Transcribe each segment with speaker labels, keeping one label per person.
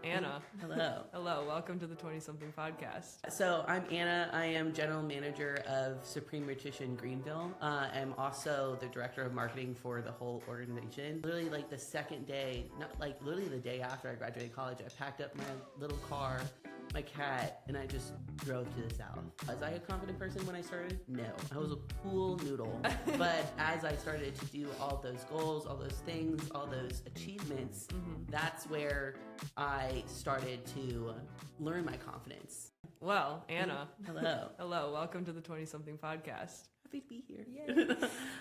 Speaker 1: Anna.
Speaker 2: Hello.
Speaker 1: Hello, welcome to the 20-something podcast.
Speaker 2: So I'm Anna. I am general manager of Supreme Nutrition Greenville. I'm also the director of marketing for the whole organization. Literally like the second day, not like literally the day after I graduated college, I packed up my little car, my cat, and I just drove to the South. Was I a confident person when I started? No. I was a pool noodle. But as I started to do all those goals, all those things, all those achievements, that's where I started to learn my confidence.
Speaker 1: Well, Anna.
Speaker 2: Hello.
Speaker 1: Hello, welcome to the 20-something podcast.
Speaker 2: Happy to be here.
Speaker 1: Yay.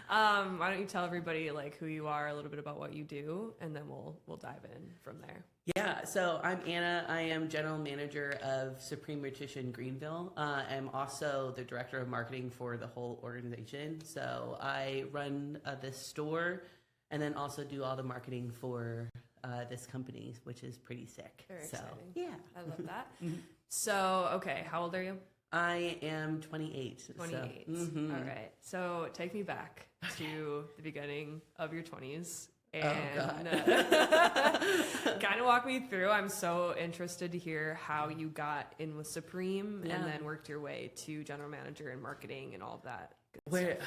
Speaker 1: Why don't you tell everybody like who you are, a little bit about what you do, and then we'll dive in from there.
Speaker 2: Yeah, so I'm Anna. I am general manager of Supreme Nutrition Greenville. I'm also the director of marketing for the whole organization. So I run this store and then also do all the marketing for this company, which is pretty sick.
Speaker 1: Very
Speaker 2: so,
Speaker 1: exciting.
Speaker 2: Yeah.
Speaker 1: I love that. So, okay, how old are you?
Speaker 2: I am 28.
Speaker 1: 28.
Speaker 2: So,
Speaker 1: All right. So take me back to the beginning of your 20s. And kind of walk me through. I'm so interested to hear how you got in with Supreme and then worked your way to general manager and marketing and all of that.
Speaker 2: Where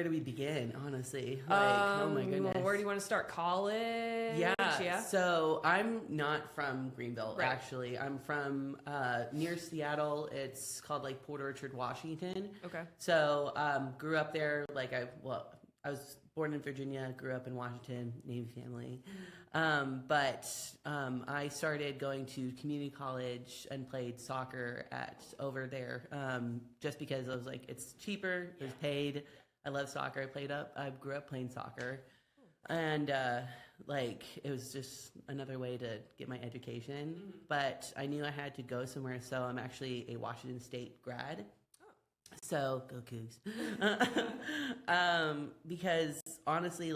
Speaker 2: do we begin, honestly? Like, oh my goodness.
Speaker 1: Where do you want to start? College?
Speaker 2: Yeah. So I'm not from Greenville,
Speaker 1: Right.
Speaker 2: actually. I'm from near Seattle. It's called like Port Orchard, Washington.
Speaker 1: Okay.
Speaker 2: So grew up there. I was born in Virginia, grew up in Washington, Navy family. But I started going to community college and played soccer over there just because I was like, it's cheaper, it was paid. I love soccer. I grew up playing soccer. And it was just another way to get my education. But I knew I had to go somewhere, so I'm actually a Washington State grad. So go Cougs. Because honestly,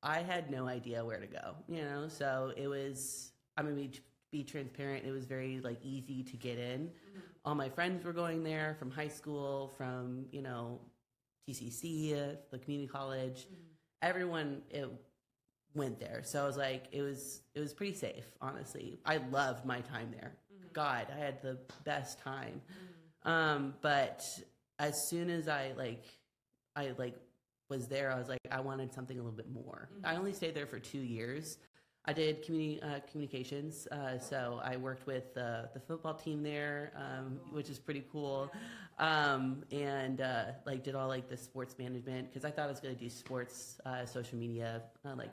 Speaker 2: I had no idea where to go, so it was, I'm going to be transparent. It was very easy to get in. All my friends were going there from high school, from, TCC, the community college, everyone went there. So I was like, it was pretty safe, honestly. I loved my time there. God, I had the best time. But as soon as I was there, I was like, I wanted something a little bit more. I only stayed there for 2 years. I did communications, so I worked with the football team there, which is pretty cool, and did all the sports management because I thought I was going to do sports, social media,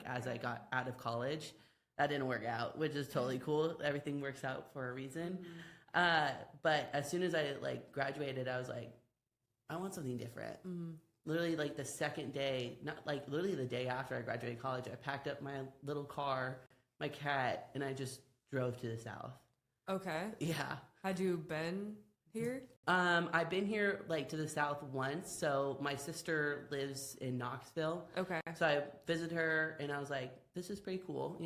Speaker 2: as I got out of college. That didn't work out, which is totally cool. Everything works out for a reason. But as soon as I graduated, I was like, I want something different. Literally the second day, not literally the day after I graduated college, I packed up my little car, my cat, and I just drove to the South.
Speaker 1: Okay.
Speaker 2: Yeah.
Speaker 1: Had you been here?
Speaker 2: I've been here to the South once. So my sister lives in Knoxville.
Speaker 1: Okay.
Speaker 2: So I visited her and I was like, this is pretty cool,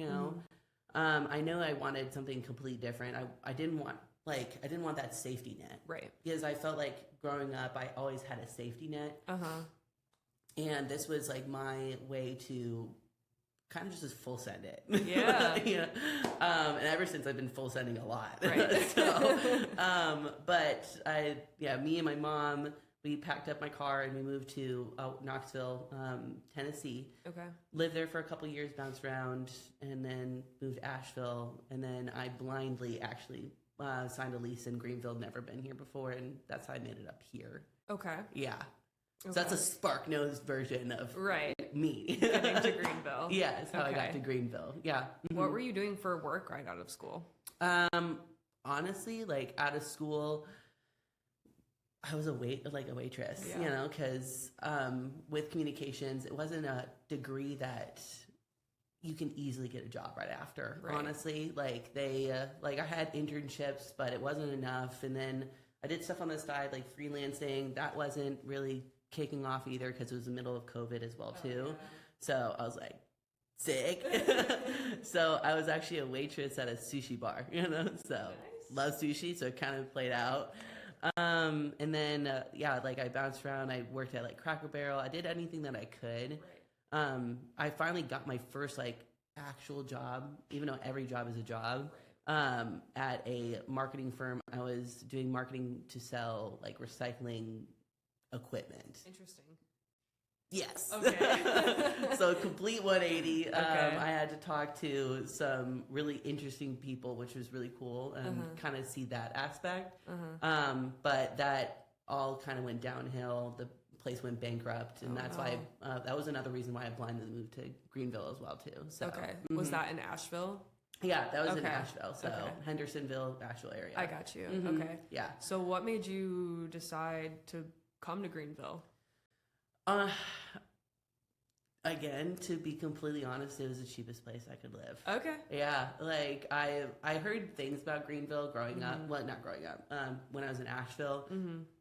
Speaker 2: I know I wanted something completely different. I didn't want that safety net.
Speaker 1: Right.
Speaker 2: Because I felt like growing up, I always had a safety net. And this was my way to kind of just full send it.
Speaker 1: Yeah.
Speaker 2: Yeah. And ever since I've been full sending a lot.
Speaker 1: Right.
Speaker 2: But me and my mom, we packed up my car and we moved to Knoxville, Tennessee.
Speaker 1: Okay.
Speaker 2: Lived there for a couple years, bounced around, and then moved to Asheville. And then I blindly actually signed a lease in Greenville, never been here before, and that's how I made it up here.
Speaker 1: Okay.
Speaker 2: Yeah.
Speaker 1: Okay.
Speaker 2: So that's a spark-nosed version of me.
Speaker 1: Getting to Greenville.
Speaker 2: Yeah, that's how I got to Greenville. Yeah.
Speaker 1: What were you doing for work right out of school?
Speaker 2: Honestly, out of school, I was a waitress, because with communications, it wasn't a degree that you can easily get a job right after. Right. Honestly, I had internships, but it wasn't enough. And then I did stuff on the side, freelancing. That wasn't really kicking off either because it was the middle of COVID as well too. Yeah. So I was like, sick. So I was actually a waitress at a sushi bar, so nice. Love sushi. So it kind of played out. And then, I bounced around. I worked at Cracker Barrel. I did anything that I could. Right. I finally got my first actual job, even though every job is a job. at a marketing firm. I was doing marketing to sell like recycling equipment.
Speaker 1: Interesting.
Speaker 2: Yes.
Speaker 1: Okay.
Speaker 2: So complete 180.
Speaker 1: Okay.
Speaker 2: I had to talk to some really interesting people, which was really cool, and kind of see that aspect. But that all kind of went downhill. The place went bankrupt, and that's why that was another reason why I blindly moved to Greenville as well too. So
Speaker 1: was that in Asheville?
Speaker 2: Yeah, that was in Asheville. So Hendersonville, Asheville area.
Speaker 1: I got you. Okay.
Speaker 2: Yeah.
Speaker 1: So what made you decide to come to Greenville?
Speaker 2: Again, to be completely honest, it was the cheapest place I could live.
Speaker 1: Okay.
Speaker 2: Yeah, like I heard things about Greenville growing up. Well, not growing up. When I was in Asheville,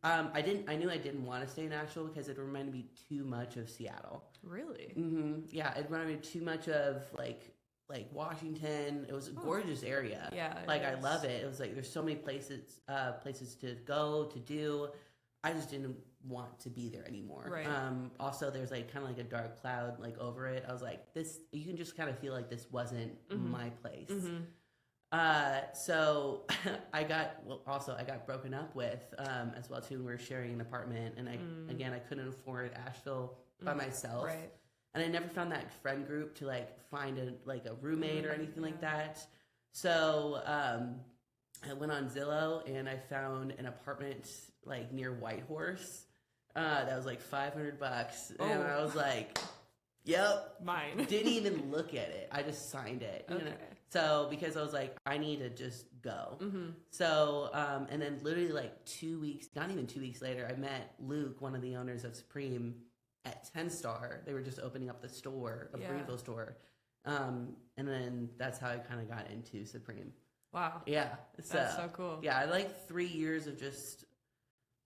Speaker 2: I knew I didn't want to stay in Asheville because it reminded me too much of Seattle.
Speaker 1: Really?
Speaker 2: Yeah, it reminded me too much of like Washington. It was a gorgeous area.
Speaker 1: Yeah.
Speaker 2: Like I love it. It was like there's so many places to go, to do. I just didn't want to be there anymore.
Speaker 1: Right.
Speaker 2: Also, there's like kind of like a dark cloud like over it. I was like, this. You can just kind of feel like this wasn't my place. So I got broken up with as well too. We were sharing an apartment, and I couldn't afford Asheville by myself.
Speaker 1: Right.
Speaker 2: And I never found that friend group to like find a roommate or anything like that. So I went on Zillow and I found an apartment like near Whitehorse. That was like $500, and I was like, "Yep,
Speaker 1: mine."
Speaker 2: Didn't even look at it. I just signed it.
Speaker 1: Okay.
Speaker 2: You know? So because I was like, I need to just go. So and then literally like 2 weeks, not even 2 weeks later, I met Luke, one of the owners of Supreme, at 10 Star. They were just opening up the store, a Greenville store, and then that's how I kind of got into Supreme.
Speaker 1: Wow.
Speaker 2: Yeah.
Speaker 1: That's so cool.
Speaker 2: Yeah, I like 3 years of just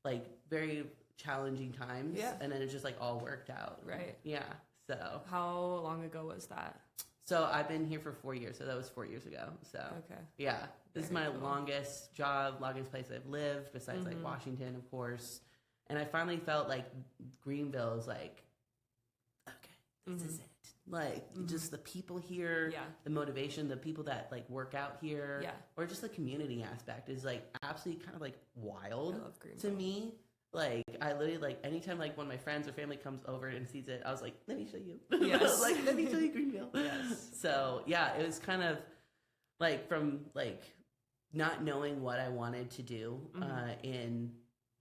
Speaker 2: like very challenging times.
Speaker 1: Yeah.
Speaker 2: And then it just like all worked out.
Speaker 1: Right.
Speaker 2: Yeah. So
Speaker 1: how long ago was that?
Speaker 2: So I've been here for 4 years. So that was 4 years ago. So yeah, this is my longest job, longest place I've lived besides like Washington, of course. And I finally felt like Greenville is like, okay, this is it. Like just the people here, the motivation, the people that like work out here, or just the community aspect is like absolutely kind of like wild to me. Like I literally like anytime like when my friends or family comes over and sees it, I was like, let me show you.
Speaker 1: Yes.
Speaker 2: Like let me show you Greenville.
Speaker 1: Yes.
Speaker 2: So yeah, it was kind of like from like not knowing what I wanted to do in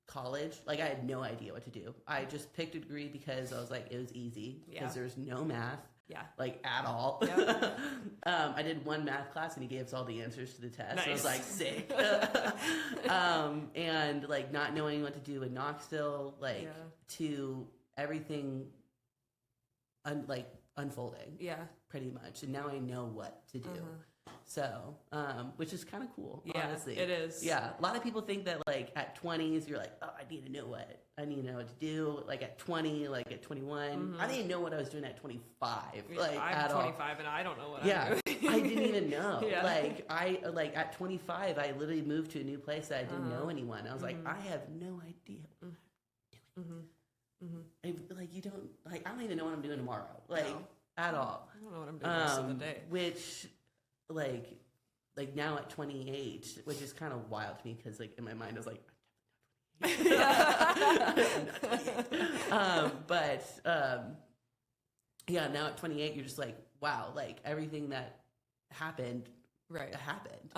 Speaker 2: college. Like I had no idea what to do. I just picked a degree because I was like it was easy because there's no math. Yeah. Like at all. Yep. I did one math class and he gave us all the answers to the test. Nice. I was like, sick. And like not knowing what to do in Knoxville, like to everything unfolding. Yeah. Pretty much. And now I know what to do. So, which is kind of cool, honestly.
Speaker 1: It is.
Speaker 2: Yeah. A lot of people think that like at 20s, you're like, oh, I need to know what to do. Like at 20, like at 21. I didn't know what I was doing at 25. Like
Speaker 1: I'm 25 and I don't know what I'm doing.
Speaker 2: I didn't even know. Like at 25, I literally moved to a new place that I didn't know anyone. I was like, I have no idea what I'm doing. Like you don't, like, I don't even know what I'm doing tomorrow. Like at all.
Speaker 1: I don't know what I'm doing the rest of the day.
Speaker 2: Which, like now at 28, which is kind of wild to me because like in my mind I was like, now at 28 you're just like, wow, like everything that happened happened.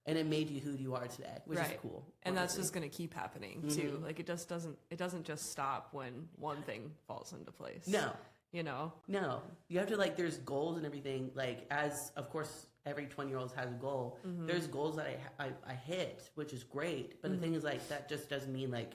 Speaker 2: And it made you who you are today, which is cool.
Speaker 1: And that's just going to keep happening too. Like it doesn't just stop when one thing falls into place.
Speaker 2: No.
Speaker 1: You know? No.
Speaker 2: You have to like, there's goals and everything. Like as, of course, every 20-year-old has a goal. There's goals that I hit, which is great. But the thing is like, that just doesn't mean like,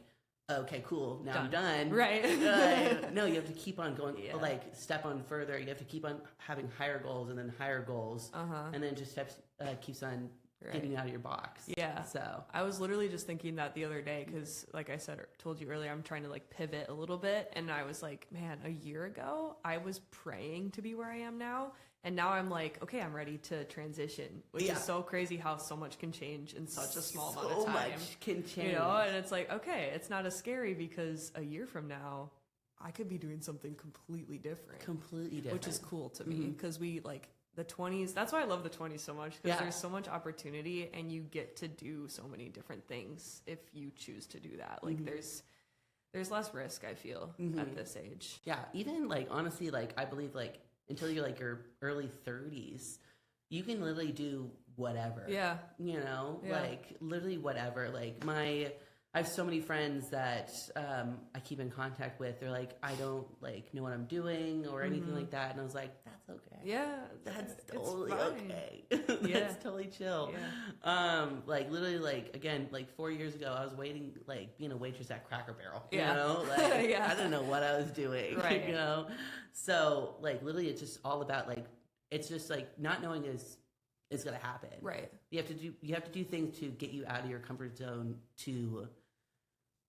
Speaker 2: okay, cool, now I'm done. Right. No, you have to keep on going, like step on further. You have to keep on having higher goals and then higher goals. And then just steps, keeps on getting out of your box. Yeah. So
Speaker 1: I was literally just thinking that the other day because, like I said, told you earlier, I'm trying to like pivot a little bit, and I was like, man, a year ago I was praying to be where I am now, and now I'm like, okay, I'm ready to transition, which is so crazy how so much can change in such a small amount of time. So much can change, you know. And it's like, okay, it's not as scary because a year from now I could be doing something completely different, which is cool to me because we like. the 20s. That's why I love the 20s so much, because
Speaker 2: Yeah.
Speaker 1: there's so much opportunity and you get to do so many different things if you choose to do that. Like there's less risk, I feel, at this age.
Speaker 2: Yeah, even like honestly, like I believe like until you're like your early 30s, you can literally do whatever.
Speaker 1: Yeah.
Speaker 2: You know,
Speaker 1: Yeah.
Speaker 2: like literally whatever. Like I have so many friends that I keep in contact with. They're like, I don't like know what I'm doing or anything like that, and I was like, that's okay.
Speaker 1: Yeah,
Speaker 2: That's
Speaker 1: it's
Speaker 2: totally
Speaker 1: fine.
Speaker 2: okay. That's
Speaker 1: Yeah.
Speaker 2: totally chill.
Speaker 1: Yeah.
Speaker 2: Like literally, like again, like 4 years ago, I was waiting, like being a waitress at Cracker Barrel.
Speaker 1: Yeah.
Speaker 2: You know, like
Speaker 1: Yeah.
Speaker 2: I didn't know what I was doing.
Speaker 1: Right.
Speaker 2: You know, so like literally, it's just all about like it's just like not knowing is gonna happen.
Speaker 1: Right.
Speaker 2: You have to do things to get you out of your comfort zone to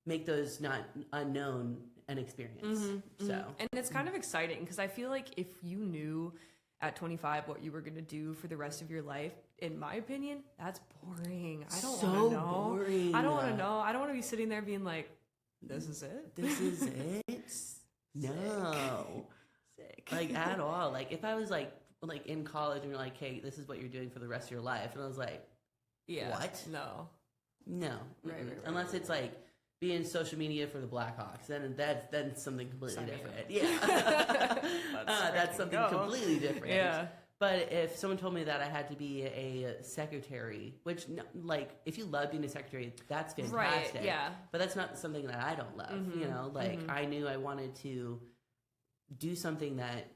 Speaker 2: make those not unknown an experience. So
Speaker 1: And it's kind of exciting because I feel like if you knew at 25 what you were going to do for the rest of your life, in my opinion, that's boring. I don't
Speaker 2: So
Speaker 1: want to know.
Speaker 2: boring.
Speaker 1: I don't want to know. I don't want to be sitting there being like, this is it?
Speaker 2: this is it. No,
Speaker 1: Sick.
Speaker 2: like at all. Like if I was like in college and you're like, hey, this is what you're doing for the rest of your life, and I was like,
Speaker 1: Yeah.
Speaker 2: what?
Speaker 1: No.
Speaker 2: No,
Speaker 1: Right, right,
Speaker 2: unless
Speaker 1: right,
Speaker 2: it's like being social media for the Blackhawks, then something completely
Speaker 1: Sign me
Speaker 2: different.
Speaker 1: up.
Speaker 2: Yeah, that's
Speaker 1: freaking
Speaker 2: something
Speaker 1: go.
Speaker 2: completely different.
Speaker 1: Yeah.
Speaker 2: But if someone told me that I had to be a secretary, which like if you love being a secretary, that's fantastic.
Speaker 1: Right, yeah.
Speaker 2: But that's not something that I don't love. You know, like I knew I wanted to do something that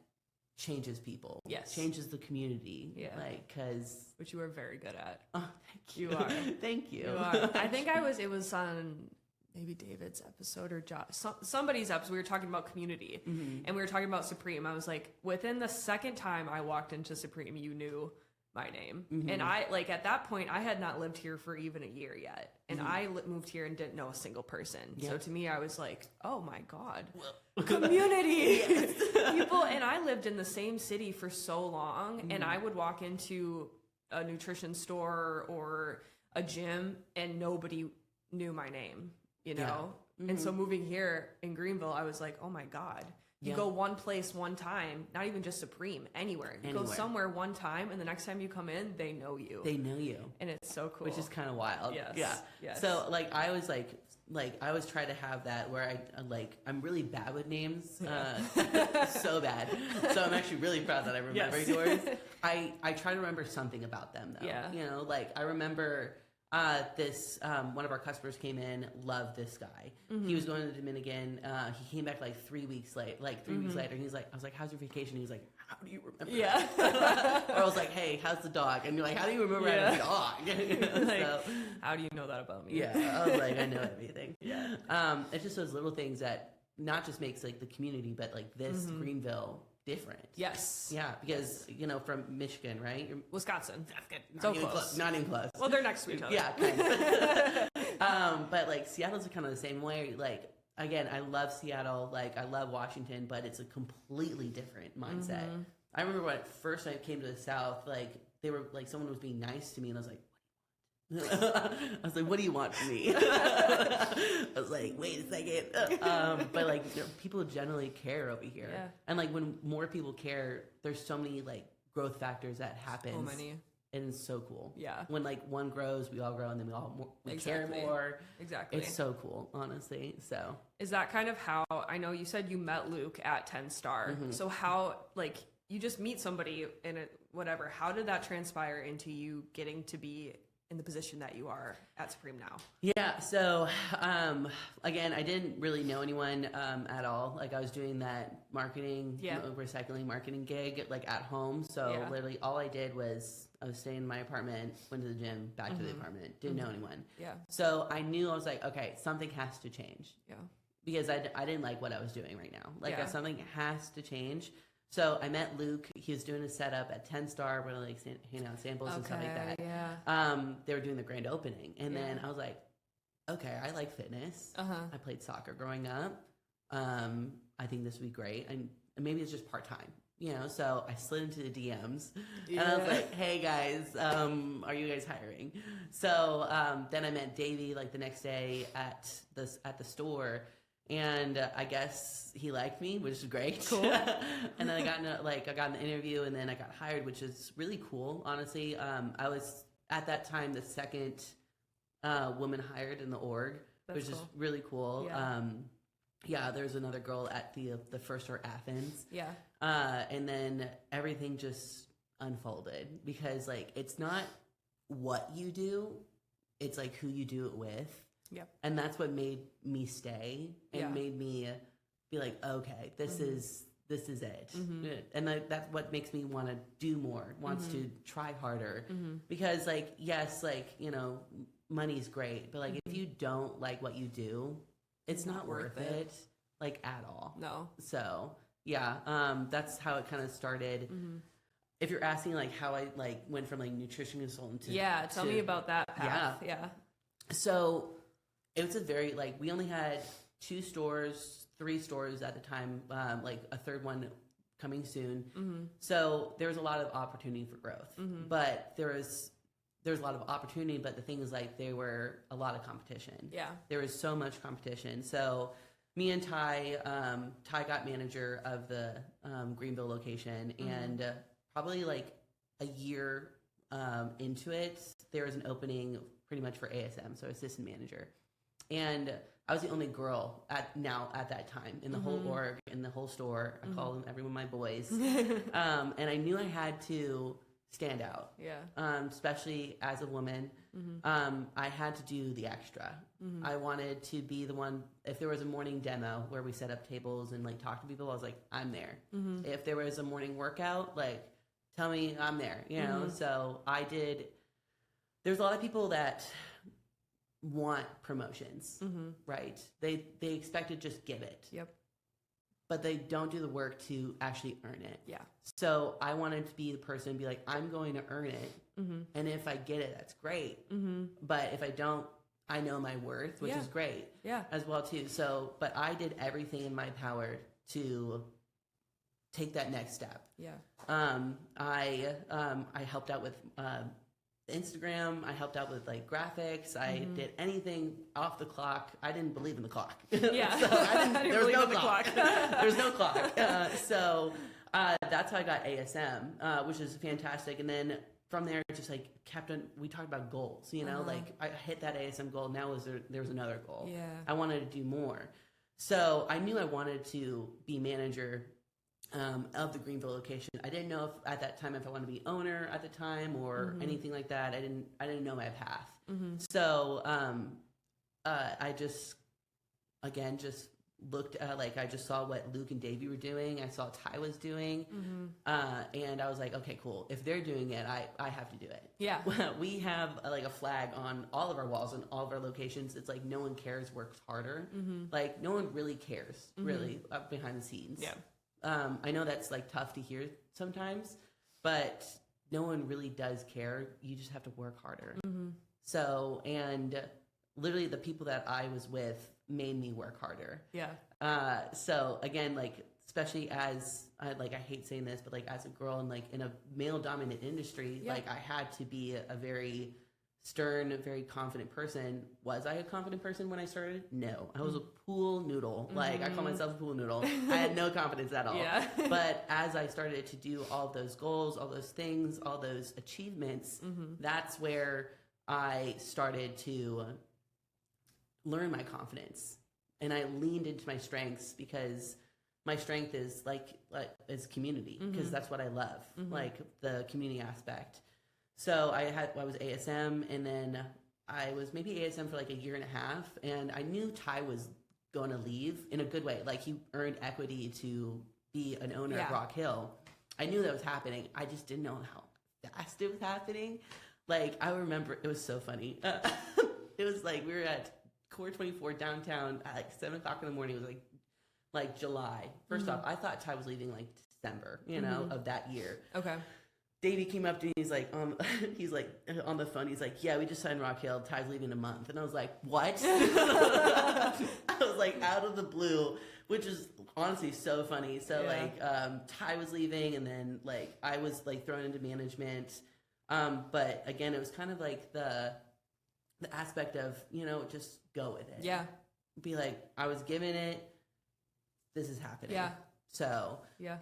Speaker 2: changes people.
Speaker 1: Yes.
Speaker 2: Changes the community.
Speaker 1: Yeah.
Speaker 2: Like, because.
Speaker 1: Which you are very good at.
Speaker 2: Oh, thank you.
Speaker 1: You are.
Speaker 2: Thank you.
Speaker 1: You are. I think it was on maybe David's episode or somebody's episode. We were talking about community and we were talking about Supreme. I was like, within the second time I walked into Supreme, you knew my name. And I, like, at that point, I had not lived here for even a year yet. And I moved here and didn't know a single person.
Speaker 2: Yeah.
Speaker 1: So to me, I was like, oh my God, community. People. And I lived in the same city for so long. And I would walk into a nutrition store or a gym and nobody knew my name, you know? And so moving here in Greenville, I was like, oh my God. You go one place one time, not even just Supreme, anywhere. You go somewhere one time, and the next time you come in, they know you.
Speaker 2: They know you.
Speaker 1: And it's so cool.
Speaker 2: Which is kind of wild.
Speaker 1: Yes.
Speaker 2: Yeah.
Speaker 1: Yes.
Speaker 2: So like I always try to have that where I'm really bad with names, so bad. So I'm actually really proud that I remember yours. I try to remember something about them though.
Speaker 1: Yeah.
Speaker 2: You know, like I remember this one of our customers came in, loved this guy. He was going to the Dominican. He came back like 3 weeks late, like 3 weeks later. And he's like, I was like, how's your vacation? He was like, how do you remember?
Speaker 1: Yeah.
Speaker 2: Or I was like, hey, how's the dog? And you're like, how do you remember I have a dog?
Speaker 1: Like,
Speaker 2: So,
Speaker 1: how do you know that about me?
Speaker 2: yeah, I was like, I know everything.
Speaker 1: Yeah.
Speaker 2: It's just those little things that not just makes like the community, but like this Greenville different.
Speaker 1: Yes.
Speaker 2: Yeah, because you know from Michigan, right? You're
Speaker 1: Wisconsin.
Speaker 2: not even close. Not even close.
Speaker 1: Well, they're next to each other.
Speaker 2: Yeah, kind of. But like Seattle's kind of the same way. Like again, I love Seattle. Like I love Washington, but it's a completely different mindset. I remember when first I came to the South, like they were like someone was being nice to me, and I was like, I was like, what do you want from me? I was like, wait a second. But like you know, people generally care over here.
Speaker 1: Yeah.
Speaker 2: And like when more people care, there's so many like growth factors that happen.
Speaker 1: So many.
Speaker 2: And it's so cool.
Speaker 1: Yeah.
Speaker 2: When like one grows, we all grow, and then we care more.
Speaker 1: Exactly.
Speaker 2: It's so cool, honestly. So
Speaker 1: is that kind of how, I know you said you met Luke at 10 Star. So how, like, you just meet somebody in it, whatever. How did that transpire into you getting to be in the position that you are at Supreme now?
Speaker 2: Yeah, so again, I didn't really know anyone at all. Like I was doing that marketing, recycling marketing gig like at home. So literally all I did was I was staying in my apartment, went to the gym, back to the apartment, didn't know anyone.
Speaker 1: Yeah.
Speaker 2: So I knew I was like, okay, something has to change.
Speaker 1: Yeah.
Speaker 2: Because I didn't like what I was doing right now. Like something has to change. So I met Luke. He was doing a setup at 10 Star, where like handing out samples and stuff like that.
Speaker 1: Yeah.
Speaker 2: They were doing the grand opening, and then I was like, okay, I like fitness. I played soccer growing up. I think this would be great, and maybe it's just part time, you know. So I slid into the DMs, and I was like, hey guys, are you guys hiring? So then I met Davey like the next day at the store. And I guess he liked me, which is great.
Speaker 1: Cool.
Speaker 2: And then I got an interview, and then I got hired, which is really cool. Honestly, I was at that time the second woman hired in the org, which is really cool. Yeah. There's another girl at the first store, Athens.
Speaker 1: Yeah.
Speaker 2: And then everything just unfolded because like it's not what you do, it's like who you do it with.
Speaker 1: Yep.
Speaker 2: And that's what made me stay and made me be like, okay, this is it. And that's what makes me want to do more, wants to try harder. Because like, yes, like, you know, money's great, but like if you don't like what you do, it's not worth it like at all.
Speaker 1: No.
Speaker 2: So yeah, that's how it kind of started. If you're asking like how I like went from like nutrition consultant to
Speaker 1: tell me about that path. Yeah.
Speaker 2: So it was a very like we only had 3 stores at the time, like a third one coming soon. So there was a lot of opportunity for growth, but there was a lot of opportunity. But the thing is like there were a lot of competition. Yeah, there was so much competition. So me and Ty got manager of the Greenville location, and probably like a year into it, there was an opening pretty much for ASM, so assistant manager. And I was the only girl at that time in the whole org, in the whole store. I call them everyone my boys. And I knew I had to stand out. Yeah. Especially as a woman. I had to do the extra. I wanted to be the one, if there was a morning demo where we set up tables and like talk to people, I was like, I'm there. If there was a morning workout, like tell me I'm there, you know? So I did. There's a lot of people that want promotions, right? They expect to just give it. Yep. But they don't do the work to actually earn it. Yeah. So I wanted to be the person and be like, I'm going to earn it. And if I get it, that's great. But if I don't, I know my worth, which is great as well too. So, but I did everything in my power to take that next step. Yeah. I helped out with Instagram. I helped out with like graphics. I did anything off the clock. I didn't believe in the clock. Yeah. So there was no clock. There's no clock. So that's how I got ASM, which is fantastic. And then from there, it just like kept on. We talked about goals, you know, like I hit that ASM goal. Now there was another goal. Yeah. I wanted to do more. So I knew I wanted to be manager of the Greenville location. I didn't know at that time if I wanted to be owner at the time or anything like that. I didn't know my path. So I just looked at like I just saw what Luke and Davey were doing. I saw Ty was doing, and I was like, okay, cool. If they're doing it, I have to do it. Yeah. We have like a flag on all of our walls and all of our locations. It's like no one cares, works harder. Like no one really cares, really behind the scenes. Yeah. I know that's like tough to hear sometimes, but no one really does care. You just have to work harder. So, and literally the people that I was with made me work harder. Yeah. So again, like, especially as I hate saying this, but like as a girl and like in a male dominant industry, like I had to be a very stern, very confident person. Was I a confident person when I started? No. I was a pool noodle. Like, I call myself a pool noodle. I had no confidence at all. Yeah. But as I started to do all those goals, all those things, all those achievements, that's where I started to learn my confidence. And I leaned into my strengths because my strength is is community, because that's what I love, like the community aspect. So I was ASM, and then I was maybe ASM for like a year and a half, and I knew Ty was going to leave in a good way. Like he earned equity to be an owner of Rock Hill. I knew that was happening. I just didn't know how fast it was happening. Like I remember, it was so funny. It was like we were at Core 24 downtown at like 7 o'clock in the morning. It was like July. First off, I thought Ty was leaving like December, of that year. Okay. Davey came up to me, he's like on the phone, he's like, yeah, we just signed Rock Hill, Ty's leaving in a month. And I was like, what? I was like out of the blue, which is honestly so funny. So Ty was leaving, and then like I was like thrown into management. But again, it was kind of like the aspect of, just go with it. Yeah. be like, I was given it, this is happening.
Speaker 1: Yeah.
Speaker 2: So,
Speaker 1: yeah.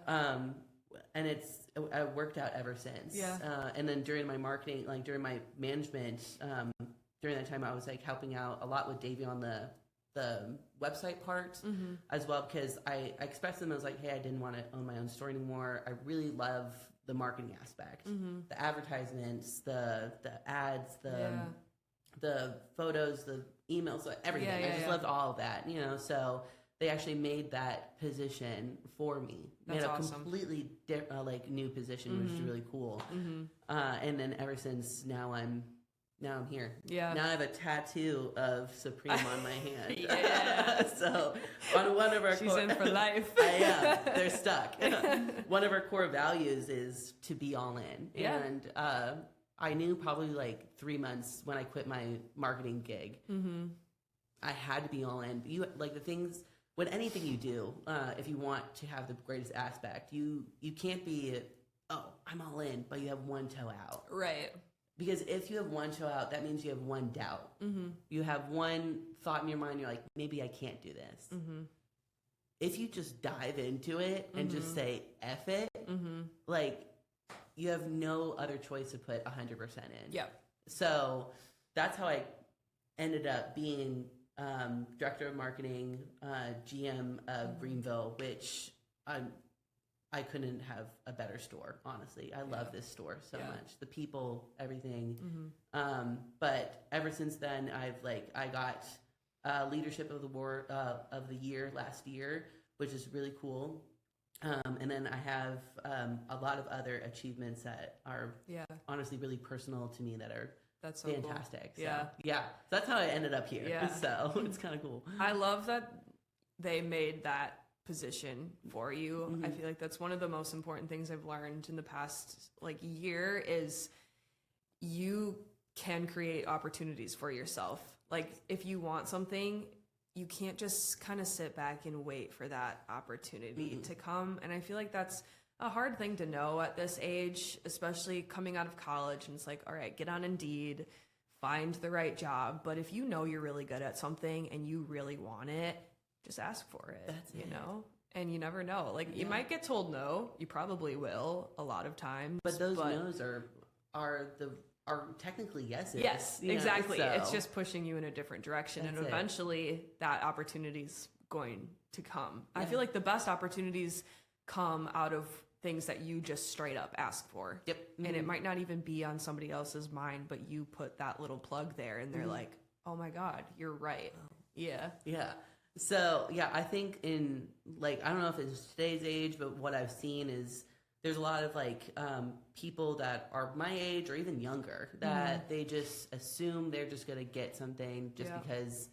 Speaker 2: And it's worked out ever since.
Speaker 1: Yeah.
Speaker 2: And then during my marketing, like during my management, during that time, I was like helping out a lot with Davey on the website part as well, because I expressed to them, I was like, hey, I didn't want to own my own store anymore. I really love the marketing aspect, the advertisements, the ads, the photos, the emails, everything. I just loved all of that, you know. So they actually made that position for me.
Speaker 1: That's
Speaker 2: made a
Speaker 1: awesome.
Speaker 2: completely like new position, which is really cool. And then ever since now I'm here.
Speaker 1: Yeah.
Speaker 2: Now I have a tattoo of Supreme on my hand.
Speaker 1: Yeah.
Speaker 2: So on one of our
Speaker 1: she's in for life.
Speaker 2: I am. They're stuck. One of our core values is to be all in.
Speaker 1: Yeah.
Speaker 2: And I knew probably like 3 months when I quit my marketing gig, I had to be all in. You like the things, when anything you do, if you want to have the greatest aspect, you can't be, oh, I'm all in, but you have one toe out.
Speaker 1: Right.
Speaker 2: Because if you have one toe out, that means you have one doubt. You have one thought in your mind, you're like, maybe I can't do this. If you just dive into it and just say, F it, like, you have no other choice to put 100% in.
Speaker 1: Yeah.
Speaker 2: So that's how I ended up being director of marketing, GM of Greenville, which I couldn't have a better store, honestly. I love this store so much. The people, everything. But ever since then, I got leadership of the year last year, which is really cool. And then I have a lot of other achievements that are honestly really personal to me that are
Speaker 1: that's so
Speaker 2: fantastic.
Speaker 1: Cool.
Speaker 2: So, so that's how I ended up here.
Speaker 1: Yeah.
Speaker 2: So it's kind of cool.
Speaker 1: I love that they made that position for you. I feel like that's one of the most important things I've learned in the past year is you can create opportunities for yourself. Like if you want something, you can't just kind of sit back and wait for that opportunity to come. And I feel like that's a hard thing to know at this age, especially coming out of college. And it's like, all right, get on Indeed, find the right job. But if you know you're really good at something and you really want it, just ask for it.
Speaker 2: That's
Speaker 1: you know? And you never know. Like you might get told no. You probably will a lot of times.
Speaker 2: But those no's are technically yeses.
Speaker 1: Yes, exactly.
Speaker 2: So.
Speaker 1: It's just pushing you in a different direction. And eventually that opportunity's going to come. I feel like the best opportunities come out of things that you just straight up ask for.
Speaker 2: Yep.
Speaker 1: And it might not even be on somebody else's mind, but you put that little plug there and they're like, oh my God, you're right. Yeah.
Speaker 2: Yeah. So, I think in, I don't know if it's today's age, but what I've seen is there's a lot of, people that are my age or even younger that they just assume they're just going to get something just because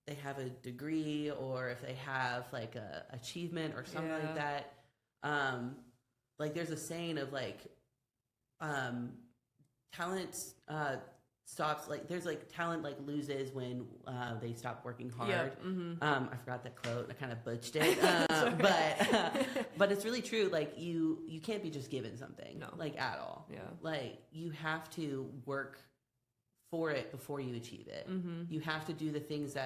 Speaker 2: they have a degree or if they have, a achievement or something like that. There's a saying of, talent stops, there's talent loses when they stop working hard. I forgot that quote. I kind of butched it, but it's really true. You can't be just given something, at all. You have to work for it before you achieve it. You have to do the things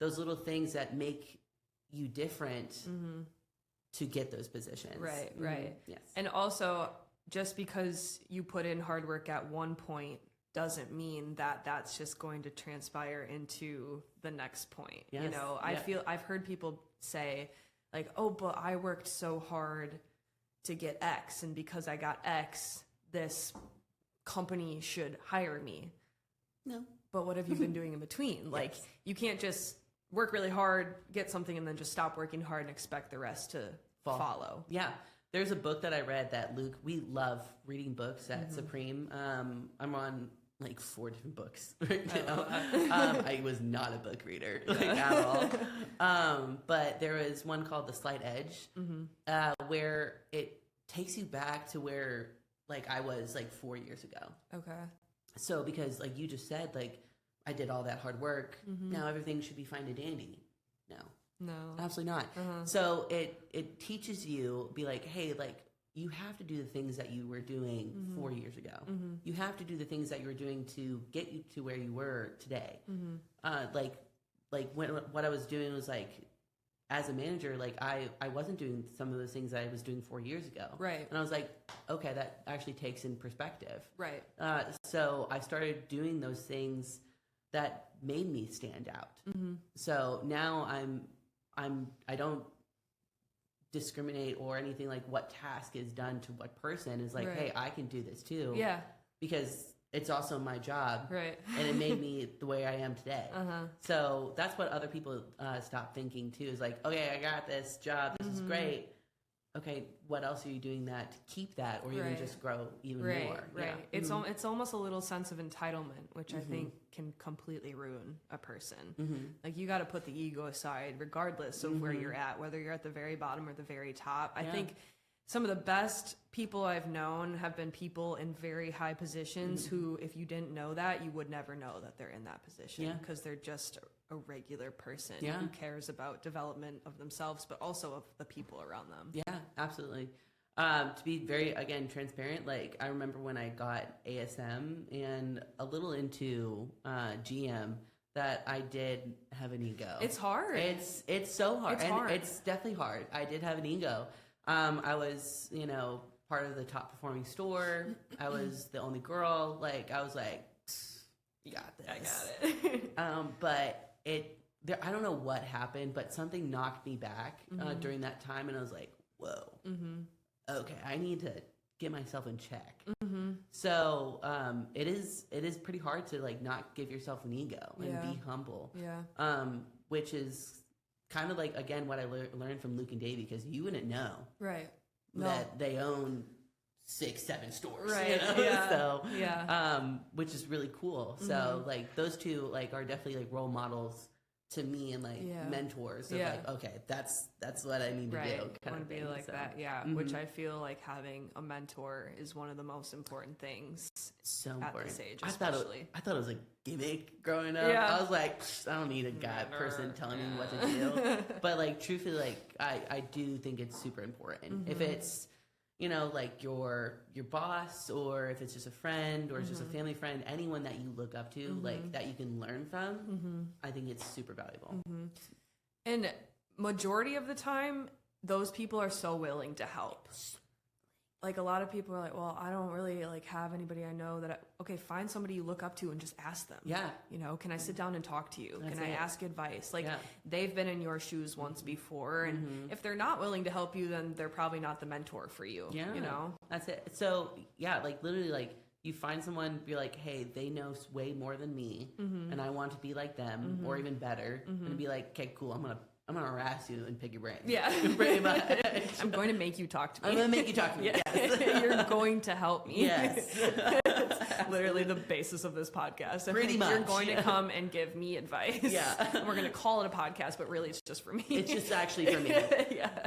Speaker 2: those little things that make you different to get those positions.
Speaker 1: Right.
Speaker 2: Yes.
Speaker 1: And also, just because you put in hard work at one point doesn't mean that that's just going to transpire into the next point.
Speaker 2: Yes.
Speaker 1: You know, I've heard people say oh, but I worked so hard to get X, and because I got X, this company should hire me.
Speaker 2: No.
Speaker 1: But what have you been doing in between? You can't just work really hard, get something, and then just stop working hard and expect the rest to follow.
Speaker 2: Yeah. There's a book that I read that Luke, we love reading books at Supreme. I'm on 4 different books right now. I was not a book reader at all. But there was one called The Slight Edge, where it takes you back to where I was 4 years ago.
Speaker 1: Okay.
Speaker 2: So because you just said, I did all that hard work. Now everything should be fine and dandy. No, absolutely not. So it teaches you, be hey, you have to do the things that you were doing 4 years ago. You have to do the things that you were doing to get you to where you were today. like what I was doing was like, as a manager, like I wasn't doing some of those things I was doing 4 years ago.
Speaker 1: Right.
Speaker 2: And I was like, okay, that actually takes in perspective.
Speaker 1: Right.
Speaker 2: So I started doing those things that made me stand out. Mm-hmm. So now I don't discriminate or anything like what task is done to what person. Is like, hey, I can do this too.
Speaker 1: Yeah.
Speaker 2: Because it's also my job.
Speaker 1: Right.
Speaker 2: And it made me the way I am today. Uh-huh. So that's what other people stop thinking too, is like, okay, I got this job. This is great. Okay, what else are you doing that to keep that or even just grow even more?
Speaker 1: Right.
Speaker 2: Yeah.
Speaker 1: It's almost a little sense of entitlement, which I think can completely ruin a person. Like you got to put the ego aside regardless of where you're at, whether you're at the very bottom or the very top. I think some of the best people I've known have been people in very high positions who, if you didn't know that, you would never know that they're in that position because they're just a regular person who cares about development of themselves, but also of the people around them.
Speaker 2: Yeah, absolutely. To be very, again, transparent, like I remember when I got ASM and a little into GM, that I did have an ego.
Speaker 1: It's hard.
Speaker 2: It's so hard. It's definitely hard. I did have an ego. I was, part of the top performing store. I was the only girl. Like, I was like, you got this.
Speaker 1: I got it.
Speaker 2: But I don't know what happened, but something knocked me back during that time. And I was like, whoa, okay, I need to get myself in check. So it is pretty hard to like not give yourself an ego and be humble.
Speaker 1: Yeah.
Speaker 2: Which is kind of like, again, what I learned from Luke and Davey, because you wouldn't know that they own 6-7 stores,
Speaker 1: right?
Speaker 2: So which is really cool. So like those two like are definitely like role models to me and like mentors of like, okay, that's what I need to do.
Speaker 1: I want to be like that. Yeah. Which I feel like having a mentor is one of the most important things.
Speaker 2: So important.
Speaker 1: At this age,
Speaker 2: especially. I thought it was a gimmick growing up. I was like, I don't need a person telling me what to do. But like truthfully, like I do think it's super important. If it's like your boss, or if it's just a friend, or it's just a family friend, anyone that you look up to, like that you can learn from, I think it's super valuable.
Speaker 1: And majority of the time, those people are so willing to help. Like a lot of people are like, well, I don't really like have anybody I know that okay, find somebody you look up to and just ask them. Yeah. Can I sit down and talk to you? Can I ask advice? Like they've been in your shoes once before. And if they're not willing to help you, then they're probably not the mentor for you. Yeah.
Speaker 2: That's it. So like literally like you find someone, be like, hey, they know way more than me and I want to be like them or even better, and be like, okay, cool. I'm gonna harass you and pick your brain.
Speaker 1: Yeah.
Speaker 2: Pretty much.
Speaker 1: I'm going to make you talk to me.
Speaker 2: I'm going to make you talk to me. Yes.
Speaker 1: You're going to help me.
Speaker 2: Yes.
Speaker 1: It's literally the basis of this podcast.
Speaker 2: Pretty much.
Speaker 1: You're going to come and give me advice.
Speaker 2: Yeah.
Speaker 1: And we're going to call it a podcast, but really it's just for me.
Speaker 2: It's just actually for me.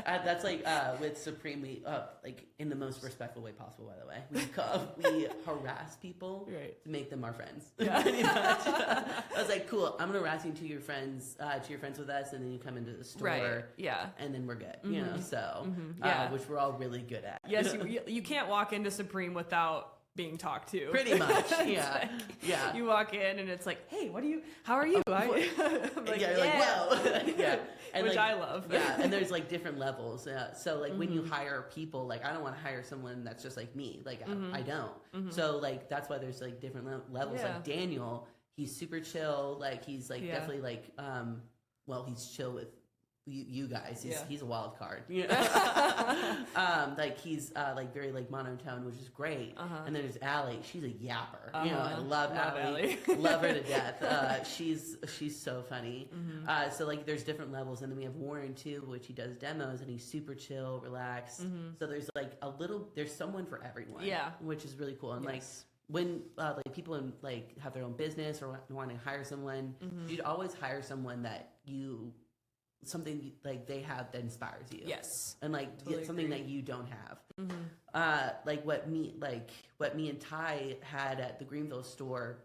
Speaker 2: That's like with Supreme, we, like in the most respectful way possible, by the way. We harass people to make them our friends. Yeah. Pretty much. I was like, cool, I'm going to harass you to your friends with us, and then you come into the store.
Speaker 1: Right. Yeah.
Speaker 2: And then we're good. So which we're all really good at.
Speaker 1: Yes, you can't walk into Supreme without being talked to.
Speaker 2: Pretty much. Yeah.
Speaker 1: You walk in and it's like, hey, how are you? I'm like,
Speaker 2: you're like, whoa. Yeah.
Speaker 1: And which I love.
Speaker 2: Yeah. And there's like different levels. So like when you hire people, like I don't want to hire someone that's just like me. Like I don't. So like that's why there's like different levels. Like Daniel, he's super chill. Like he's like definitely like he's chill with you guys. He's a wild card. Like he's like very like monotone, which is great. And then there's Allie. She's a yapper. I love Allie. Love her to death. She's so funny. So like there's different levels, and then we have Warren too, which he does demos, and he's super chill, relaxed. So there's like there's someone for everyone. Yeah, which is really cool. And like when like people like have their own business or want to hire someone, you'd always hire someone that something like they have that inspires you. Yes. And like totally something agree. That you don't have. Like what me and Ty had at the Greenville store,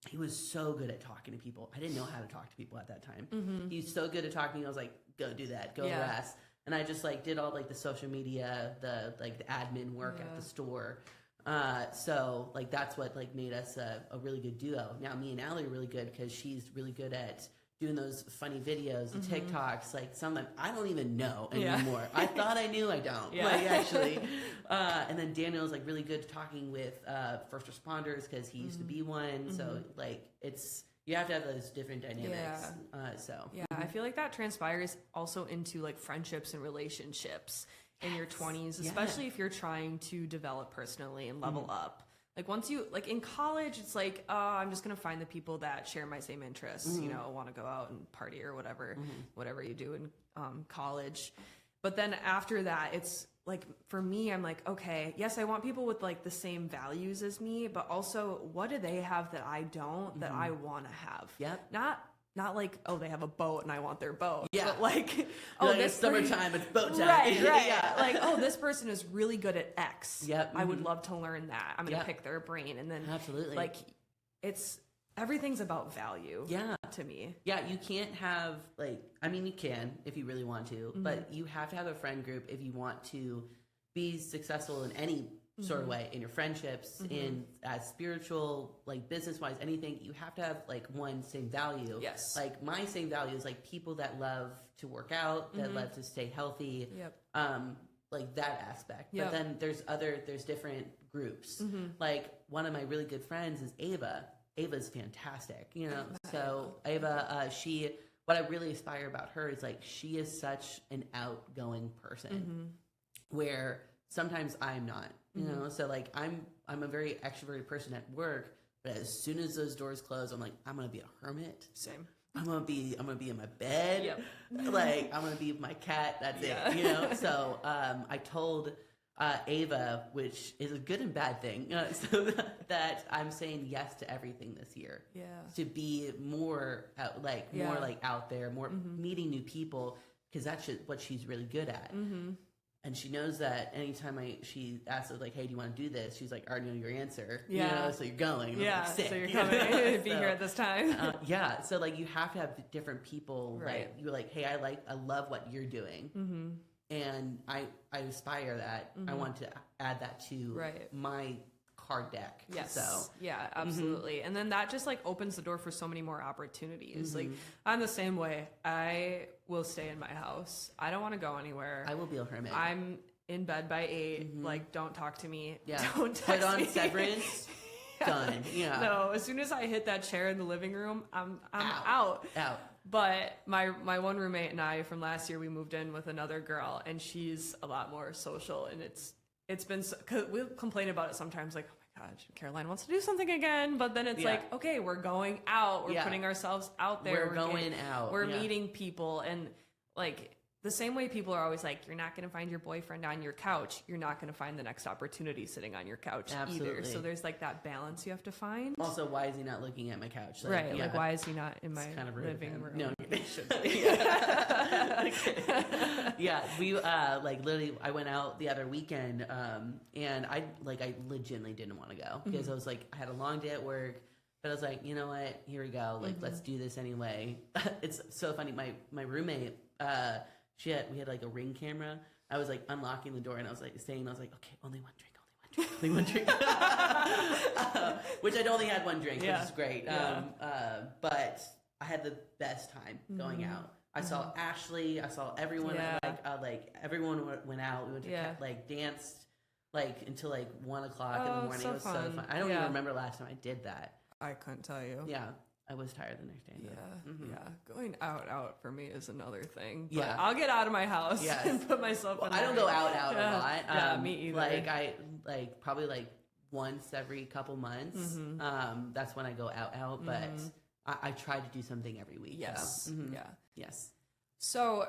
Speaker 2: he was so good at talking to people. I didn't know how to talk to people at that time. He's so good at talking. I was like, go do that, go harass. And I just like did all like the social media, the admin work at the store. So like that's what like made us a really good duo. Now me and Allie are really good because she's really good at doing those funny videos, the TikToks, like some of them I don't even know anymore. I thought I knew, I don't. Like actually. And then Daniel's like really good talking with first responders because he used to be one. So like you have to have those different dynamics.
Speaker 1: I feel like that transpires also into like friendships and relationships in your 20s, especially if you're trying to develop personally and level up. Like once you, like in college, it's like, oh, I'm just going to find the people that share my same interests, you know, want to go out and party or whatever you do in college. But then after that, it's like, for me, I'm like, okay, yes, I want people with like the same values as me, but also what do they have that I don't, that I want to have?
Speaker 2: Yep.
Speaker 1: Not like, oh, they have a boat and I want their boat.
Speaker 2: Yeah.
Speaker 1: But like, oh,
Speaker 2: like this summertime, it's boat time.
Speaker 1: Right. Yeah. Like, oh, this person is really good at X.
Speaker 2: Yep.
Speaker 1: I would love to learn that. I'm going to pick their brain. And then
Speaker 2: absolutely,
Speaker 1: like, everything's about value.
Speaker 2: Yeah.
Speaker 1: To me.
Speaker 2: Yeah. You can't have like, I mean, you can if you really want to, but you have to have a friend group if you want to be successful in any sort of way, in your friendships, in as spiritual, like business wise, anything. You have to have like one same value.
Speaker 1: Yes.
Speaker 2: Like my same value is like people that love to work out, that love to stay healthy.
Speaker 1: Yep.
Speaker 2: Like that aspect.
Speaker 1: Yep.
Speaker 2: But then there's different groups. Like one of my really good friends is Ava. Ava's fantastic, you know. So Ava, what I really aspire about her is like she is such an outgoing person, where sometimes I'm not, you know. So like I'm a very extroverted person at work, but as soon as those doors close, I'm like, I'm gonna be a hermit.
Speaker 1: Same.
Speaker 2: I'm gonna be in my bed.
Speaker 1: Yep.
Speaker 2: Like I'm gonna be with my cat. That's it, you know. So I told Ava, which is a good and bad thing, so that I'm saying yes to everything this year.
Speaker 1: Yeah.
Speaker 2: To be more more like out there, more meeting new people, because that's what she's really good at. And she knows that anytime she asks us like, hey, do you want to do this? She's like, I already know your answer.
Speaker 1: Yeah.
Speaker 2: You know, so you're going.
Speaker 1: Yeah.
Speaker 2: Like, sick,
Speaker 1: so you're coming. Be here at this time.
Speaker 2: Yeah. So like you have to have different people.
Speaker 1: Right.
Speaker 2: Like you're like, hey, I love what you're doing. And I aspire that. I want to add that to my card deck.
Speaker 1: Yes.
Speaker 2: So
Speaker 1: yeah, absolutely. And then that just like opens the door for so many more opportunities. Like I'm the same way. I will stay in my house. I don't want to go anywhere.
Speaker 2: I will be a hermit.
Speaker 1: I'm in bed by 8. Like, don't talk to me.
Speaker 2: Yeah.
Speaker 1: Don't text
Speaker 2: Put on
Speaker 1: me.
Speaker 2: Severance. Done. Yeah.
Speaker 1: No, as soon as I hit that chair in the living room, I'm out.
Speaker 2: Out.
Speaker 1: But my one roommate and I from last year, we moved in with another girl, and she's a lot more social, and it's been, cause we'll complain about it sometimes, like, oh my gosh, Caroline wants to do something again, but then it's like, okay, we're going out, we're putting ourselves out there,
Speaker 2: we're going out,
Speaker 1: we're meeting people, and like the same way people are always like, you're not going to find your boyfriend on your couch, you're not going to find the next opportunity sitting on your couch either. So there's like that balance you have to find.
Speaker 2: Also, why is he not looking at my couch? Like,
Speaker 1: right, like why is he not in my
Speaker 2: kind of
Speaker 1: living room?
Speaker 2: No, yeah, we like literally, I went out the other weekend, and I legitimately didn't want to go because I was like, I had a long day at work. But I was like, you know what? Here we go. Like, let's do this anyway. It's so funny. My roommate, we had like a Ring camera. I was like unlocking the door, and I was like saying, okay, only one drink. Which I only had one drink, which is great.
Speaker 1: Yeah.
Speaker 2: But I had the best time going out. I saw Ashley. I saw everyone. Like everyone went out. We went to like danced like until like 1 o'clock in the morning.
Speaker 1: So
Speaker 2: it was so fun. I don't even remember last time I did that.
Speaker 1: I couldn't tell you.
Speaker 2: Yeah. I was tired the next day.
Speaker 1: Yeah. Going out for me is another thing. But
Speaker 2: Yeah.
Speaker 1: I'll get out of my house and put myself in
Speaker 2: I don't go out a lot.
Speaker 1: Yeah, me either.
Speaker 2: Like I probably like once every couple months. That's when I go out. But I try to do something every week.
Speaker 1: Yes.
Speaker 2: So.
Speaker 1: Yeah.
Speaker 2: Yes.
Speaker 1: So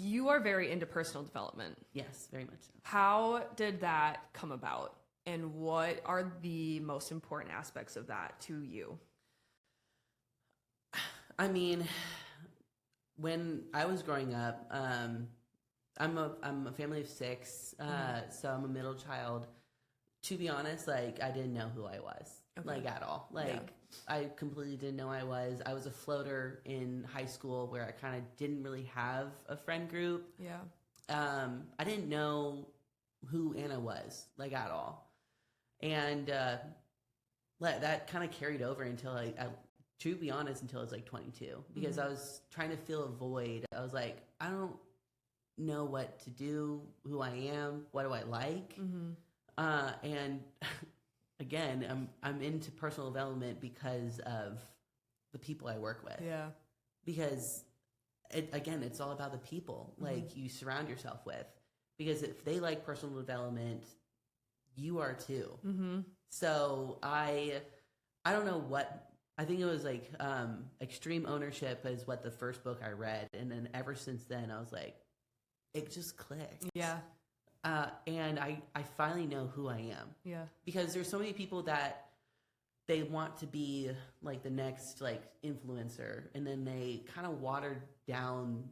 Speaker 1: you are very into personal development.
Speaker 2: Yes, very much so.
Speaker 1: How did that come about? And what are the most important aspects of that to you?
Speaker 2: I mean, when I was growing up, I'm a family of 6, so I'm a middle child. To be honest, like I didn't know who I was, like at all. Like I completely didn't know I was. I was a floater in high school where I kind of didn't really have a friend group.
Speaker 1: Yeah.
Speaker 2: I didn't know who Anna was, like at all, and that kind of carried over until I to be honest, until I was like 22, because I was trying to fill a void. I was like, I don't know what to do, who I am, what do I like, and again, I'm into personal development because of the people I work with.
Speaker 1: Yeah.
Speaker 2: Because it's all about the people like you surround yourself with. Because if they like personal development, you are too. So I don't know what. I think it was like Extreme Ownership is what the first book I read, and then ever since then I was like, it just clicked.
Speaker 1: Yeah.
Speaker 2: And I finally know who I am.
Speaker 1: Yeah. Because
Speaker 2: there's so many people that they want to be like the next like influencer, and then they kind of water down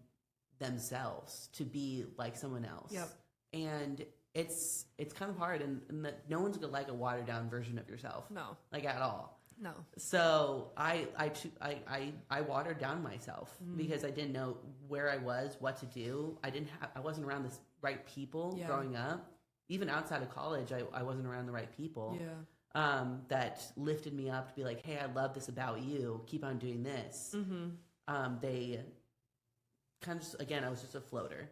Speaker 2: themselves to be like someone else.
Speaker 1: Yep.
Speaker 2: And it's kind of hard, and that no one's gonna like a watered down version of yourself.
Speaker 1: No.
Speaker 2: Like at all.
Speaker 1: No.
Speaker 2: So I watered down myself because I didn't know where I was, what to do. I wasn't around the right people growing up. Even outside of college, I wasn't around the right people.
Speaker 1: Yeah.
Speaker 2: That lifted me up to be like, hey, I love this about you. Keep on doing this. They kind of just, again, I was just a floater.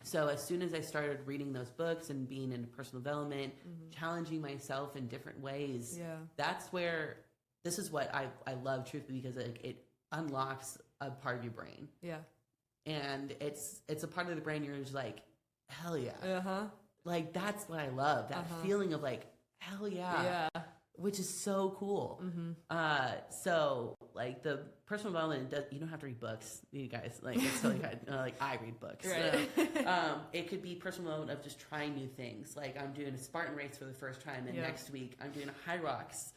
Speaker 2: So as soon as I started reading those books and being in personal development, challenging myself in different ways, that's where, this is what I love truthfully, because it unlocks a part of your brain.
Speaker 1: Yeah.
Speaker 2: And it's a part of the brain you're just like, hell yeah.
Speaker 1: Uh-huh.
Speaker 2: Like, that's what I love. That feeling of like, hell yeah. Yeah. Which is so cool. So like the personal development, you don't have to read books, you guys. Like it's totally good. Like I read books.
Speaker 1: Right.
Speaker 2: So, it could be personal development of just trying new things. Like I'm doing a Spartan race for the first time, and next week I'm doing a High Rocks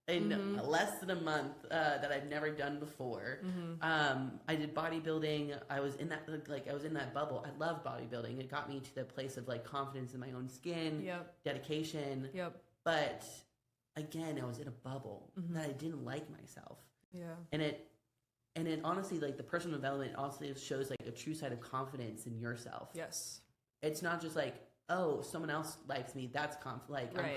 Speaker 2: in less than a month that I've never done before. I did bodybuilding. I was in that bubble. I love bodybuilding. It got me to the place of like confidence in my own skin, dedication. But again, I was in a bubble that I didn't like myself. Yeah. And it honestly, like the personal development also shows like a true side of confidence in yourself.
Speaker 1: Yes.
Speaker 2: It's not just like, oh, someone else likes me. That's I'm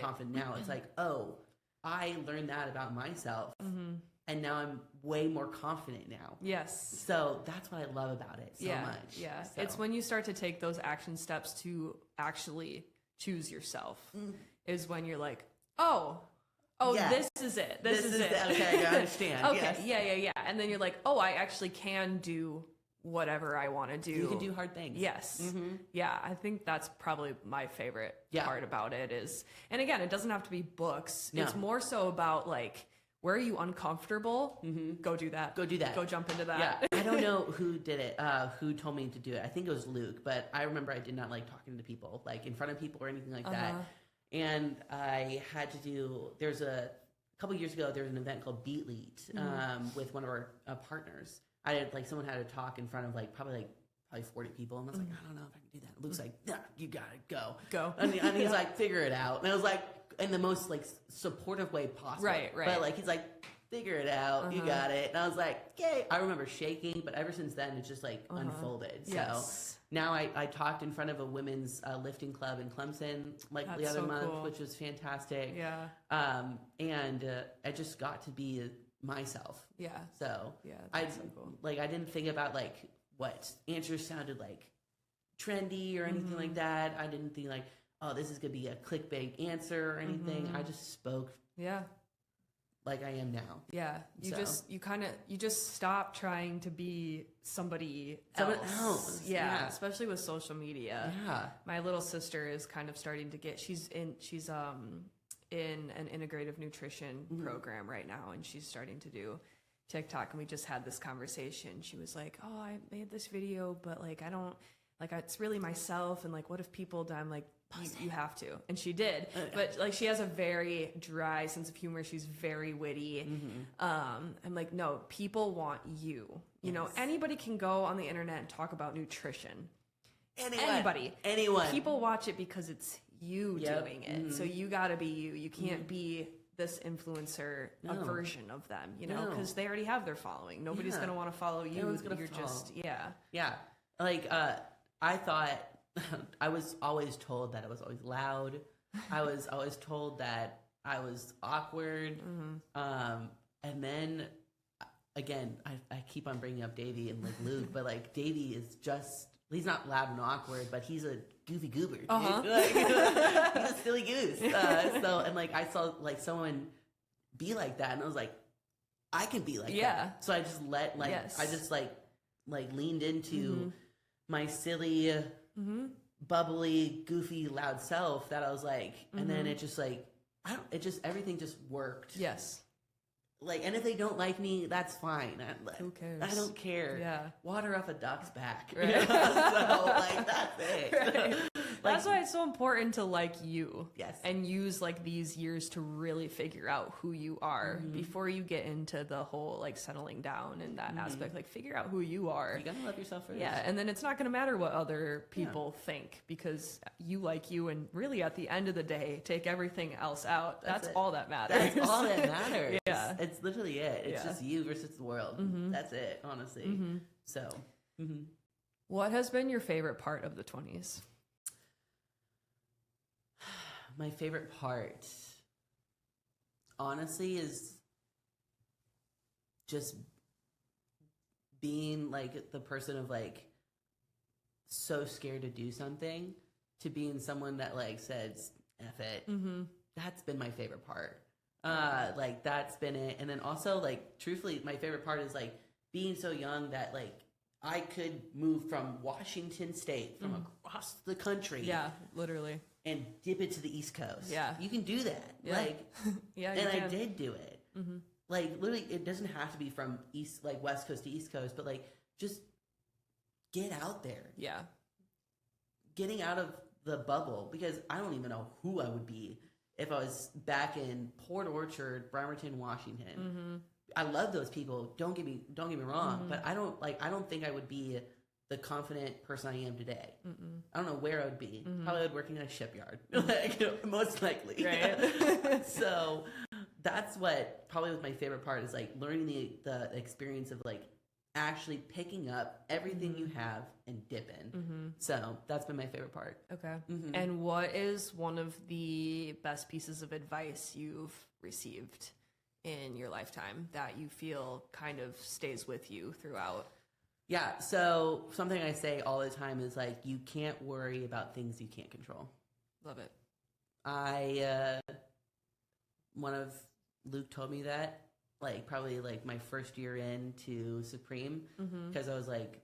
Speaker 2: confident now. It's like, oh, I learned that about myself. And now I'm way more confident now.
Speaker 1: Yes.
Speaker 2: So that's what I love about it so much.
Speaker 1: Yeah.
Speaker 2: So.
Speaker 1: It's when you start to take those action steps to actually choose yourself is when you're like, oh, this is it. This is it.
Speaker 2: Okay, I understand.
Speaker 1: Okay, yes. Yeah. And then you're like, oh, I actually can do whatever I want to do.
Speaker 2: You can do hard things.
Speaker 1: Yes. Yeah, I think that's probably my favorite part about it is, and again, it doesn't have to be books. No. It's more so about like, where are you uncomfortable? Go do that. Go do that. Go jump into that.
Speaker 2: Yeah. I don't know who did it, who told me to do it. I think it was Luke, but I remember I did not like talking to people, like in front of people or anything like that. And I had to do, a couple years ago, there was an event called Beatleat with one of our partners. I had someone had to talk in front of probably 40 people. And I was like, I don't know if I can do that. Luke's like, yeah, you got to go. And he's like, figure it out. And I was like, in the most supportive way possible. Right. But he's like, figure it out. You got it. And I was like, yay. I remember shaking, but ever since then, it's just unfolded. So now I talked in front of a women's lifting club in Clemson the other month, which was fantastic. Yeah. And I just got to be myself. Yeah. So that's so cool. I didn't think about what answers sounded trendy or anything like that. I didn't think oh, this is gonna be a clickbait answer or anything. I just spoke. Yeah. Like I am now. Yeah. You just stop trying to be somebody else. Yeah. Especially with social media. Yeah. My little sister is kind of starting to get, she's in an integrative nutrition program right now, and she's starting to do TikTok, and we just had this conversation. She was like, oh, I made this video, but I don't, it's really myself, and what if people die? I'm like, you have to. And she did. But she has a very dry sense of humor. She's very witty. I'm like, no, people want you. You know, anybody can go on the internet and talk about nutrition. Anybody. Anyone. People watch it because it's you doing it. So you got to be you. You can't be this influencer, a version of them, because they already have their following. Nobody's going to want to follow you. You're just, Yeah. I thought, I was always told that I was always loud. I was always told that I was awkward. And then again, I keep on bringing up Davey and like Luke, but like Davey is just, he's not loud and awkward, but he's a goofy goober. Dude. Like, he's a silly goose. And like I saw like someone be like that, and I was like, I can be like that. So I just I just like leaned into my silly, bubbly, goofy, loud self that I was like, and then it just like, everything just worked.
Speaker 1: Yes.
Speaker 2: Like, and if they don't like me, that's fine.
Speaker 1: Who cares?
Speaker 2: I don't care.
Speaker 1: Yeah.
Speaker 2: Water off a duck's back.
Speaker 1: Right.
Speaker 2: You know? So, like, that's it.
Speaker 1: Right.
Speaker 2: Like,
Speaker 1: that's why it's so important to like you.
Speaker 2: Yes.
Speaker 1: And use like these years to really figure out who you are before you get into the whole like settling down and that aspect. Like, figure out who you are.
Speaker 2: You gotta love yourself first.
Speaker 1: Yeah. And then it's not going to matter what other people think, because you like you, and really at the end of the day, take everything else out. That's all that matters.
Speaker 2: That's all that matters.
Speaker 1: Yeah.
Speaker 2: It's literally it. It's just you versus the world. That's it, honestly. So.
Speaker 1: What has been your favorite part of the 20s?
Speaker 2: My favorite part, honestly, is just being like the person of like so scared to do something to being someone that like says F it. That's been my favorite part. Like that's been it. And then also like truthfully, my favorite part is like being so young that like I could move from Washington State, from across the country.
Speaker 1: Yeah, literally.
Speaker 2: And dip it to the East Coast.
Speaker 1: Yeah.
Speaker 2: You can do that.
Speaker 1: Yeah.
Speaker 2: Like,
Speaker 1: yeah,
Speaker 2: and I did do it. Like, literally, it doesn't have to be from West Coast to East Coast, but like, just get out there.
Speaker 1: Yeah.
Speaker 2: Getting out of the bubble, because I don't even know who I would be if I was back in Port Orchard, Bremerton, Washington. I love those people. Don't get me wrong, but I don't think I would be the confident person I am today. I don't know where I would be. Probably would working in a shipyard, like, most likely.
Speaker 1: Right.
Speaker 2: So that's what probably was my favorite part, is like learning the experience of like actually picking up everything you have and dipping. So that's been my favorite part.
Speaker 1: Okay. And what is one of the best pieces of advice you've received in your lifetime that you feel kind of stays with you throughout?
Speaker 2: Yeah, so something I say all the time is like, you can't worry about things you can't control.
Speaker 1: Love it.
Speaker 2: One of Luke told me that, like, probably like my first year into Supreme, because I was like,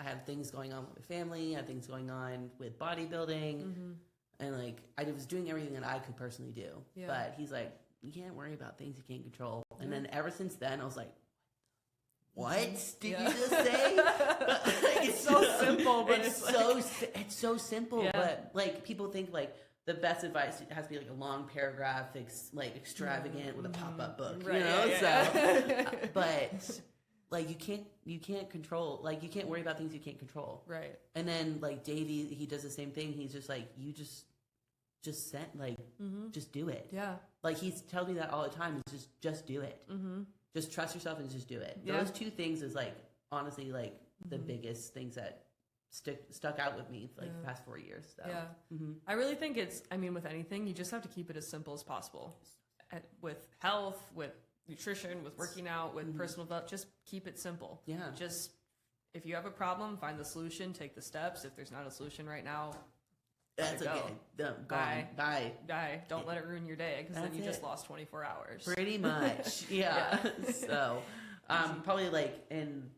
Speaker 2: I had things going on with my family, I had things going on with bodybuilding, and like, I was doing everything that I could personally do.
Speaker 1: Yeah.
Speaker 2: But he's like, you can't worry about things you can't control. And then ever since then, I was like, what did you just say? Like,
Speaker 1: it's so simple, but
Speaker 2: it's so simple. But like, people think like the best advice has to be like a long paragraph, like extravagant with a pop-up book,
Speaker 1: right,
Speaker 2: you know?
Speaker 1: Yeah.
Speaker 2: But like, you can't control, like, you can't worry about things you can't control.
Speaker 1: Right.
Speaker 2: And then like Davey, he does the same thing. He's just like, you just just do it.
Speaker 1: Yeah.
Speaker 2: Like, he tells me that all the time. He's just do it. Just trust yourself and just do it.
Speaker 1: Yeah.
Speaker 2: Those two things is like, honestly, like the biggest things that stuck out with me like the past 4 years. So.
Speaker 1: Yeah. I really think with anything, you just have to keep it as simple as possible. With health, with nutrition, with working out, with personal development, just keep it simple.
Speaker 2: Yeah.
Speaker 1: Just, if you have a problem, find the solution, take the steps. If there's not a solution right now,
Speaker 2: that's okay. Bye.
Speaker 1: Don't let it ruin your day, because then you just lost 24 hours.
Speaker 2: Pretty much. Yeah. So, probably like in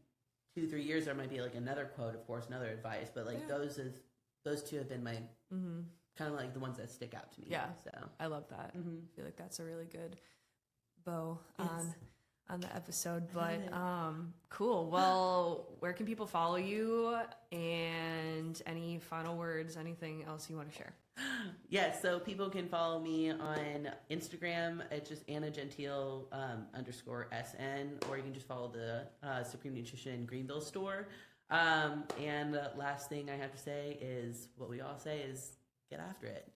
Speaker 2: 2-3 years, there might be like another quote, of course, another advice, but like those two have been my kind of like the ones that stick out to me.
Speaker 1: Yeah.
Speaker 2: So
Speaker 1: I love that. I feel like that's a really good bow on the episode. But cool. Well, where can people follow you, and any final words, anything else you want to share?
Speaker 2: Yeah, so people can follow me on Instagram. It's just Anna Gentile _SN, or you can just follow the Supreme Nutrition Greenville store. And the last thing I have to say is what we all say is, get after it.